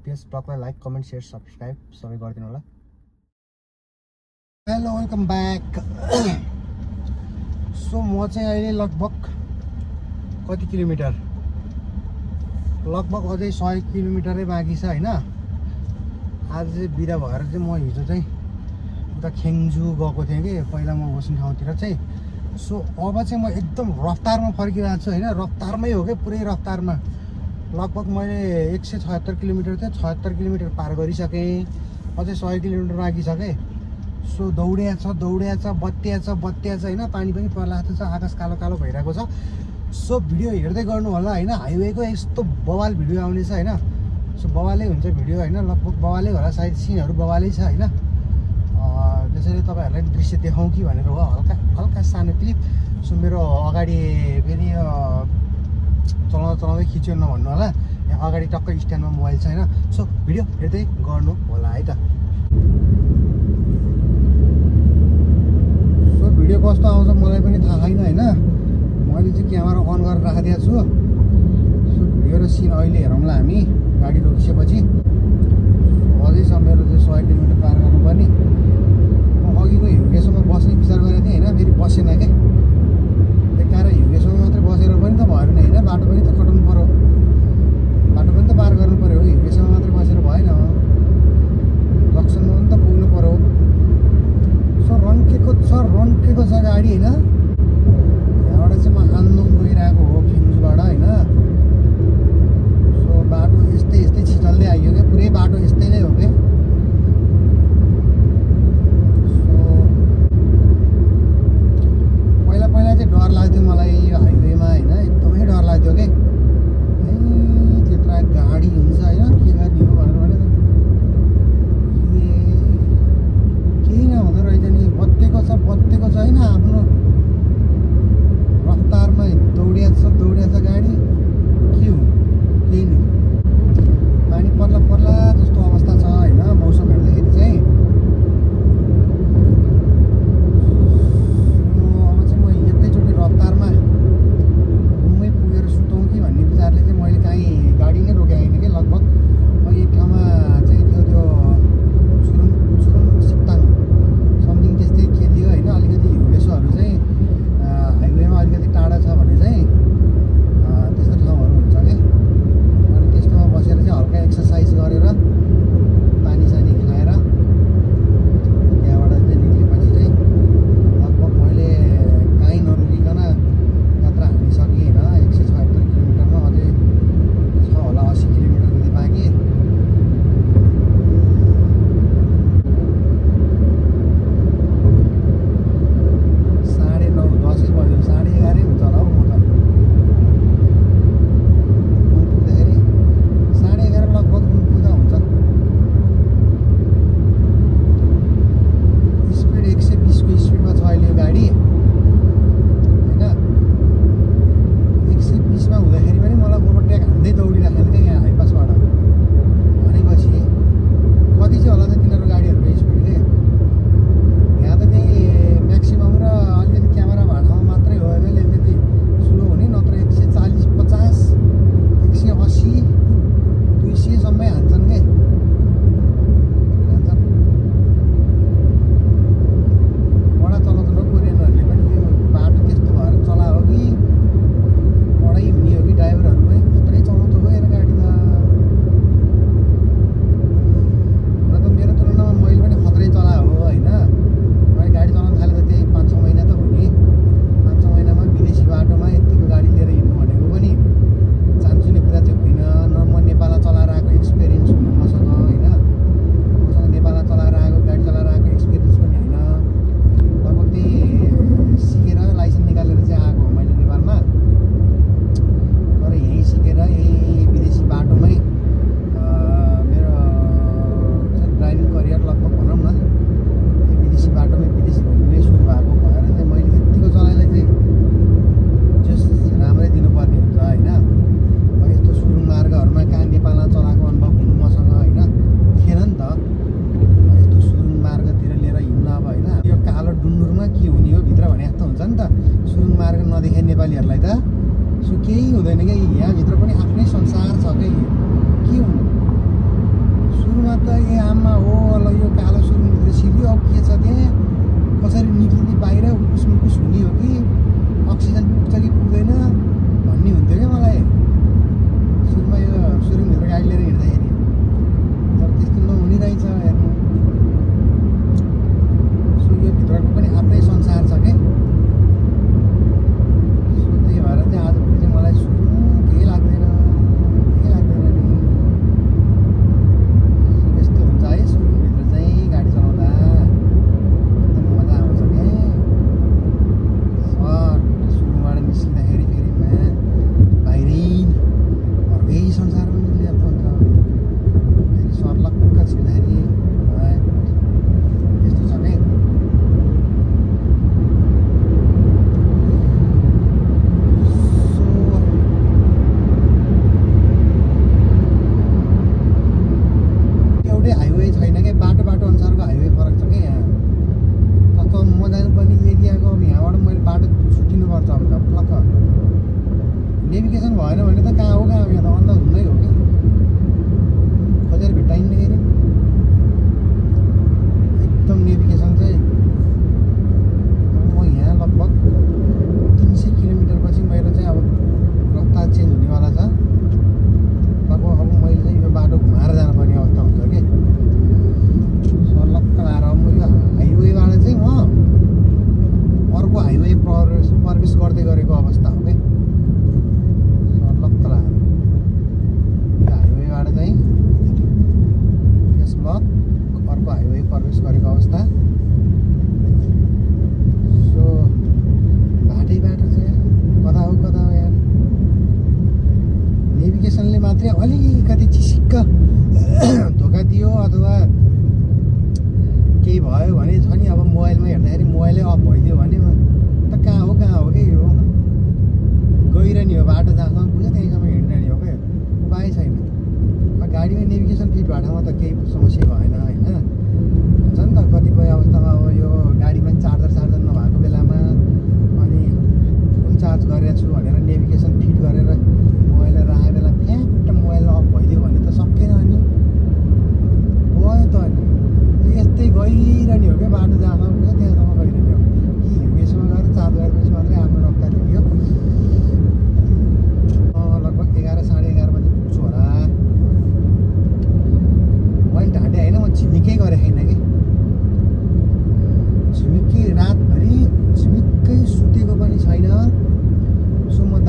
Please ब्लगलाई like comment share subscribe सबै गरिदिनु होला। Hello welcome back. सो म चाहिँ अहिले लगभग कति किलोमिटर, लगभग अझै 100 किलोमिटरै बाँकी छ होइन। आज चाहिँ बिदा भएर चाहिँ म हिजो चाहिँ उता खेङ्जु गएको थिएँ कि पहिला म बस्ने ठाउँतिर चाहिँ। सो अब चाहिँ म एकदम रफ्तारमा फर्किरहेको छु होइन, रफ्तारमै हो कि पुरै रफ्तारमा। लगभग मैले 176 किलोमिटर थियो, 76 किलोमिटर पार गरिसकेँ, अझै 100 किलोमिटर बाँकी छ कि। सो दौडिया छ बत्तिया छ होइन, पानी पनि पर्लाएको छ, आकाश कालो कालो भइरहेको छ। सो भिडियो हेर्दै गर्नु होला होइन, हाइवेको यस्तो बवाल भिडियो आउनेछ होइन। सो बवालै हुन्छ भिडियो होइन, लगभग बवालै होला, सायद सिनहरू बवालै छ होइन। त्यसैले तपाईँहरूलाई दृश्य देखाउँ कि भनेर हो, हल्का हल्का सानो क्लिप। सो मेरो अगाडि फेरि चलाउँदै खिच्यो नभन्नु होला, यहाँ अगाडि टक्कै स्ट्यान्डमा मोबाइल छ होइन। सो भिडियो हेर्दै गर्नु होला है त। सो भिडियो कस्तो आउँछ मलाई पनि थाहा छैन होइन, मैले चाहिँ क्यामेरा अन गरेर राखिदिएको छु। सो भिडियो र सिन अहिले हेरौँला हामी गाडी रोकिसकेपछि। अझै छ मेरो चाहिँ 100 किलोमिटर पार गर्नुपर्ने। म अघिको हिउगेसम्म बस्ने विचार गरेको थिएँ होइन, फेरि बसेन क्या। बेकार हिउगेसम्म मात्रै बसेर पनि त भएन होइन, बाटो पनि त कटाउनु पऱ्यो, बाटो पनि त पार गर्नु पऱ्यो। हिउगेसम्म मात्रै बसेर भएन, जक्सनमा पनि त पुग्नु पऱ्यो। सो रन्केको छ गाडी होइन। यहाँबाट चाहिँ म आन्दोङ गइरहेको हो खेङ्जुबाट होइन। सो बाटो यस्तै छिचल्दै आइयो हाइवे छैन क्या, बाटो अनुसारको हाइवे फरक छ क्या यहाँ। जस्तो म जानुपर्ने एरियाको अब यहाँबाट मैले बाटो छुट्टिनुपर्छ अब त प्लक्क। नेभिगेसन भएन भने त कहाँ हो यहाँ त अन्दाज हुँदै हो कि खोजेर भेट्टाइन्न के अरे। एकदम नेभिगेसन चाहिँ अब म यहाँ लगभग 300 किलोमिटरपछि मेरो चाहिँ अब रफ्तार चेन्ज हुनेवाला छ। अब मैले चाहिँ यो बाटो घुमाएर जानुपर्ने अवस्था हुन्छ कि सर्लक्क लाएर। अब म यो हाइवेबाट चाहिँ म अर्को हाइवे प्रवेश गर्दै गरेको अवस्था हो कि सर्लक्क लाएर। यो हाइवेबाट चाहिँ यस ब्लक अर्को हाइवे प्रवेश गरेको अवस्था। सो बाटै बाटो चाहिँ कता हो यार। नेभिगेसनले मात्रै अलिकति चिसिक्क धोका दियो अथवा केही भयो भने छ नि। अब मोबाइलमा हेर्दाखेरि मोबाइलै अफ भइदियो भने त कहाँ हो कि यो गइरहने हो बाटो जहाँसम्म पुग्छ त्यहीँसम्म हिँड्ने हो क्या, उपाय छैन। गाडीमा नेभिगेसन फिट भएको ठाउँमा त केही समस्या भएन होइन। हुन्छ नि त कतिपय अवस्थामा अब यो गाडीमा चार्जर नभएको बेलामा अनि फोन चार्ज गरेको छु भनेर नेभिगेसन फिट गरेर मोबाइल राखेको बेला फ्याक्ट मोबाइल अफ भइदियो भने त सकेन अनि गयो त। अनि यस्तै गइरहने हो क्या बाटो जहाँसम्म पुग्छ त्यहाँसम्म गइरहने हो कि हिँडेसम्म गएर चार्ज गरेपछि मात्रै आफ्नो रफ्तार लियो। लगभग 11 साढे 11 बजी पुग्छु होला। मैले ढाँटे होइन, म झिमिकै गरेँ छैन कि झिमिकै रातभरि झिमिक्कै सुतेको पनि छैन। सो म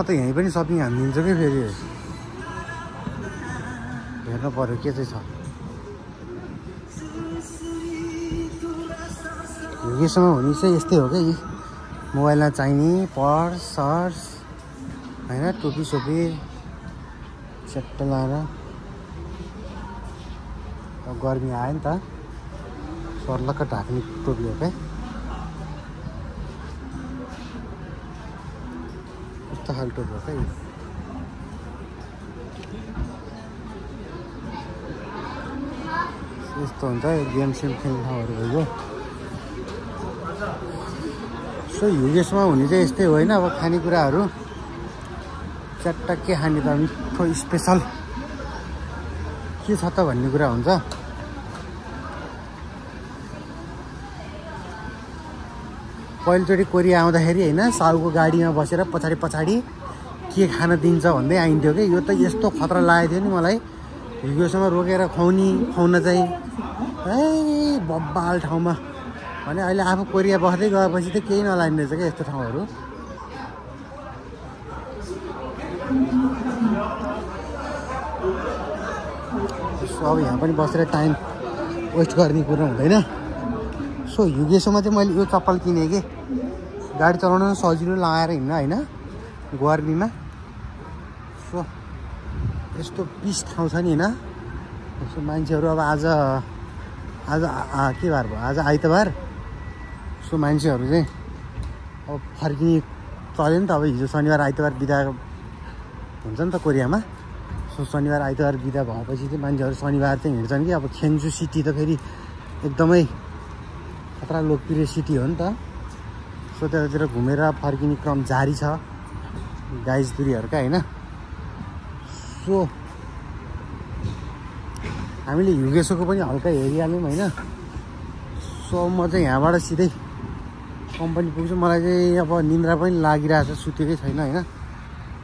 त यहीँ पनि सपिङ हानिदिन्छ कि फेरि हेर्नु पर्यो के चाहिँ छ। युगेसम्म हुने चाहिँ यस्तै हो क्या, मोबाइलमा चाहिने पर्स सर्स होइन, टोपी सोपी चट्ट लाएर। अब गर्मी आयो नि त, सर्लक्क ढाक्ने टोपी हो क्या। कस्तो खाले टोपी हो क्या यो। यस्तो हुन्छ गेम सेम खेल्ने ठाउँहरू भइगयो। सो युगेसमा हुने चाहिँ यस्तै होइन। अब खानेकुराहरू चट्ट के खाने त मिठो स्पेसल के छ त भन्ने कुरा हुन्छ। पहिलोचोटि कोरिया आउँदाखेरि होइन, साउको गाडीमा बसेर पछाडि पछाडि के खान दिन्छ भन्दै आइन्थ्यो कि। यो त यस्तो खतरा लागेको थियो नि मलाई, युगेसम्म रोकेर खुवाउन चाहिँ बब्बाल ठाउँमा भने। अहिले आफू कोरिया बस्दै गएपछि त केही नलाग्ने रहेछ क्या यस्तो ठाउँहरू। अब यहाँ पनि बसेर टाइम वेस्ट गर्ने कुरा हुँदैन। सो युगेसम्म चाहिँ मैले यो चप्पल किनेँ कि गाडी चलाउन सजिलो लगाएर हिँड्न होइन, गर्मीमा। सो यस्तो पिस ठाउँ छ नि होइन। सो मान्छेहरू अब आज के बार भयो, आज आइतबार। सो मान्छेहरू चाहिँ अब फर्किने चल्यो नि त। अब हिजो शनिबार आइतबार बिदा हुन्छ नि त कोरियामा। सो शनिबार आइतबार बिदा भएपछि चाहिँ मान्छेहरू शनिबार चाहिँ हिँड्छन् कि। अब खेन्जु सिटी त फेरि एकदमै खतरा लोकप्रिय सिटी हो नि त। सो त्यतातिर घुमेर फर्किने क्रम जारी छ गाइजदुरीहरूका होइन। सो हामीले युगेसोको पनि हल्का हेरिहाल्यौँ होइन। सो म चाहिँ यहाँबाट सिधै कम्पनी पुग्छु। मलाई चाहिँ अब निन्द्रा पनि लागिरहेको छ, सुतेकै छैन होइन।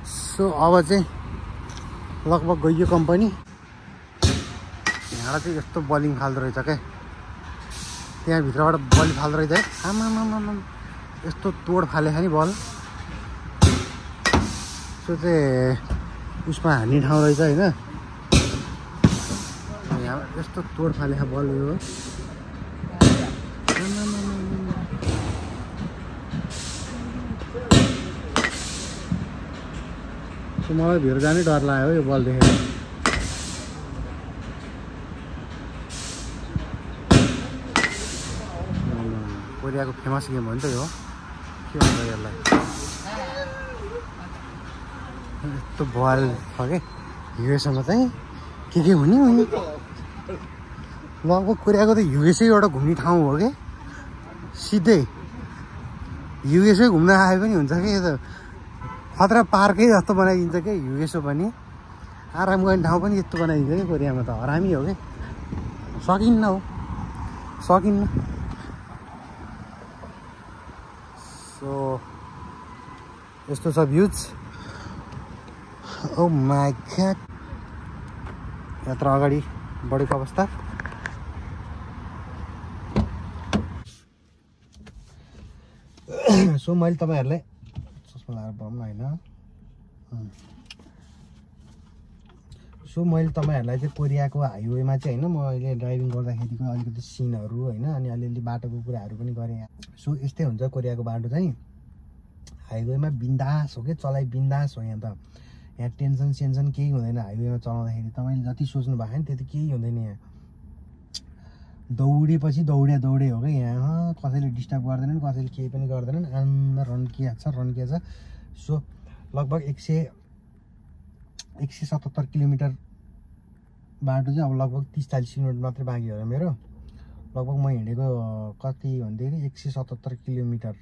सो अब चाहिँ लगभग गइयो कम्पनी। यहाँबाट चाहिँ यस्तो बलिङ फाल्दो रहेछ क्या, त्यहाँभित्रबाट बल फाल्दो रहेछ है। आमामामा यस्तो तोड फाले नि बल। सो चाहिँ उसमा हान्ने ठाउँ रहेछ होइन। यहाँ यस्तो तोड फाले बल यो। सो मलाई भित्र जानै डर लाग्यो यो बल देखेर। कोरियाको फेमस गेम हो नि त यो, के भन्छ यसलाई। यस्तो बल छ क्या युएसमा चाहिँ के हुने हुने। लगभग कोरियाको त युएसै एउटा घुम्ने ठाउँ हो क्या। सिधै युएसै घुम्न आए पनि हुन्छ कि। यो त खतरा पार्कै जस्तो बनाइदिन्छ क्या युएसओ पनि। आराम गर्ने ठाउँ पनि यस्तो बनाइदिन्छ कि कोरियामा त हरामी हो क्या। सकिन्न हो, सकिन्न। सो यस्तो छ भ्युज। ओ माई गॉड, यात्रा अगाडि बढेको अवस्था। सो मैले तपाईँहरूलाई चस्मा लगाएर बढाउनु होइन। सो मैले तपाईँहरूलाई चाहिँ कोरियाको हाइवेमा चाहिँ होइन, म अहिले ड्राइभिङ गर्दाखेरिको अलिकति सिनहरू होइन, अनि अलिअलि बाटोको कुराहरू पनि गरेँ। सो यस्तै हुन्छ कोरियाको बाटो चाहिँ। हाइवेमा बिन्दास हो क्या, चलाइ बिन्दास हो यहाँ त। यहाँ टेन्सन सेन्सन केही हुँदैन हाइवेमा चलाउँदाखेरि। तपाईँले जति सोच्नु भएको नि त्यति केही हुँदैन यहाँ। दौडेपछि दौडे हो क्या यहाँ। कसैले डिस्टर्ब गर्दैनन्, कसैले केही पनि गर्दैनन्। आनन्द रन्किया छ। सो लगभग 177 किलोमिटर बाटो चाहिँ अब लगभग 30-40 किलोमिटर मात्रै बाँकी हो मेरो। लगभग म हिँडेको कति भन्दाखेरि 177 किलोमिटर।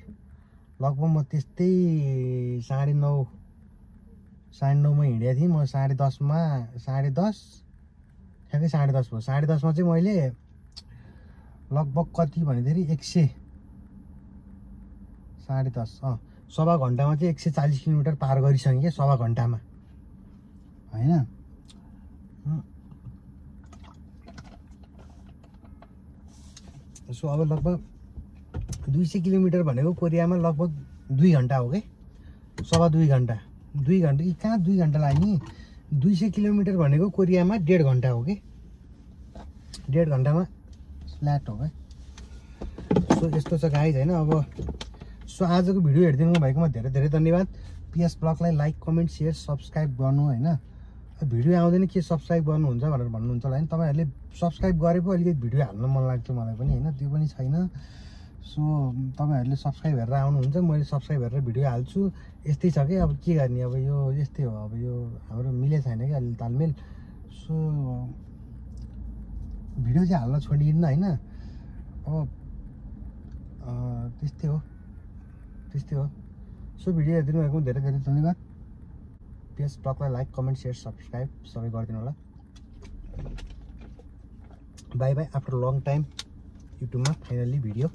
लगभग म त्यस्तै 9:30 मा हिँडेको थिएँ। म 10:30 ठ्याक्कै 10:30 भयो। 10:30 मा चाहिँ मैले लगभग कति भनेदेखि 10:30 सवा घन्टामा चाहिँ 140 किलोमिटर पार गरिसकेँ क्या, सवा घन्टामा होइन। सो अब लगभग 200 किलोमिटर भनेको कोरियामा लगभग 2 घन्टा हो कि, सवा 2 घन्टा 2 घन्टा कहाँ 2 घन्टा लाग्यो नि 200 किलोमिटर भनेको कोरियामा 1.5 घन्टा हो कि 1.5 घन्टामा फ्ल्याट हो क्या सो यस्तो छ गाइज होइन अब सो आजको भिडियो हेरिदिनु भएकोमा धेरै धेरै धन्यवाद PS ब्लगलाई लाइक कमेन्ट सेयर सब्सक्राइब गर्नु होइन भिडियो आउँदैन के सब्सक्राइब गर्नुहुन्छ भनेर भन्नुहुन्छ होला होइन तपाईँहरूले सब्सक्राइब गरे पो अलिकति भिडियो हाल्न मन लाग्छ मलाई पनि होइन त्यो पनि छैन सो तपाईँहरूले सब्सक्राइब हेरेर आउनुहुन्छ मैले सब्सक्राइब हेरेर भिडियो हाल्छु यस्तै छ कि अब के गर्ने अब यो यस्तै हो अब यो हाम्रो मिले छैन कि अलि तालमेल सो भिडियो चाहिँ हाल्न छोडिन्न होइन अब त्यस्तै हो सो भिडियो हेरिदिनु भएको धेरै धेरै धन्यवाद PS ब्लगलाई लाइक कमेन्ट सेयर सब्सक्राइब सबै गरिदिनु होला bye bye after long time युट्युबमा फाइनल्ली भिडियो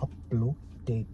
अपलोडेड